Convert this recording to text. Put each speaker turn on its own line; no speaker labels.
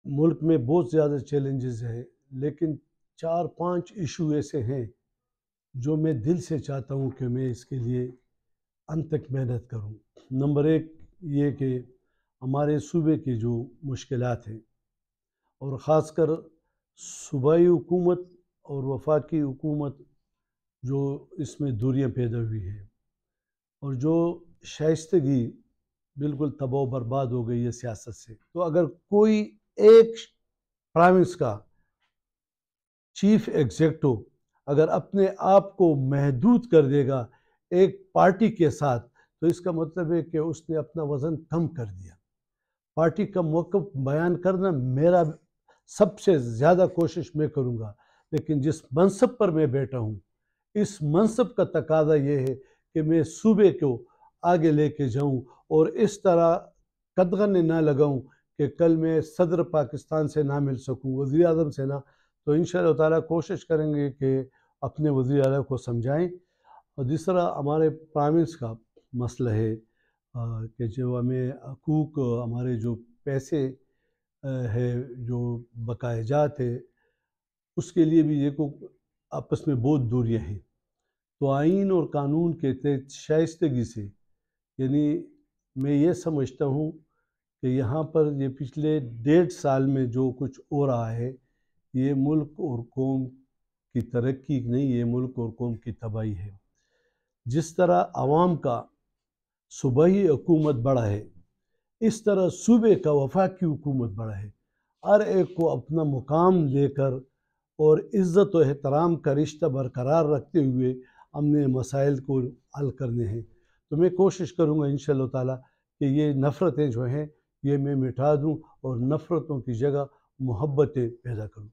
मुल्क में बहुत ज़्यादा चैलेंजेस हैं, लेकिन 4-5 इशू ऐसे हैं जो मैं दिल से चाहता हूँ कि मैं इसके लिए अंत तक मेहनत करूँ। नंबर 1 ये कि हमारे सूबे की जो मुश्किलात हैं और ख़ासकर सूबाई हुकूमत और वफाकी हुकूमत जो इसमें दूरियां पैदा हुई हैं और जो शाइस्तगी बिल्कुल तबाह बर्बाद हो गई है सियासत से। तो अगर कोई एक प्राइम्स का चीफ एग्जीक्यूटिव अगर अपने आप को महदूद कर देगा एक पार्टी के साथ, तो इसका मतलब है कि उसने अपना वज़न कम कर दिया। पार्टी का मौक़िफ़ बयान करना मेरा सबसे ज़्यादा कोशिश मैं करूँगा, लेकिन जिस मनसब पर मैं बैठा हूँ, इस मनसब का तकाज़ा ये है कि मैं सूबे को आगे लेके जाऊँ और इस तरह कदगन ना लगाऊँ कि कल मैं सदर पाकिस्तान से ना मिल सकूँ, वज़ीर-ए-आज़म से ना। तो इंशाअल्लाह ताला कोशिश करेंगे कि अपने वज़ीर-ए-आज़म को समझाएँ। और दूसरा हमारे प्राइम मिनिस्टर का मसला है कि जो हमें हकूक़ हमारे जो पैसे है जो बकायाजात है उसके लिए भी ये को आपस में बहुत दूरियां हैं। तो आइन और कानून के तहत शाइस्तगी से, यानी मैं ये समझता हूँ कि यहाँ पर ये पिछले 1.5 साल में जो कुछ हो रहा है, ये मुल्क और कौम की तरक्की नहीं, ये मुल्क और कौम की तबाही है। जिस तरह आवाम का सूबाई हुकूमत बड़ा है, इस तरह सूबे का वफाकी हुकूमत बड़ा है। हर एक को अपना मुकाम देकर और इज़्ज़त व एहतराम का रिश्ता बरकरार रखते हुए हमने मसाइल को हल करने हैं। तो मैं कोशिश करूँगा इंशाअल्लाह ताला कि ये नफ़रतें जो हैं ये मैं मिटा दूँ और नफ़रतों की जगह मोहब्बतें पैदा करूँ।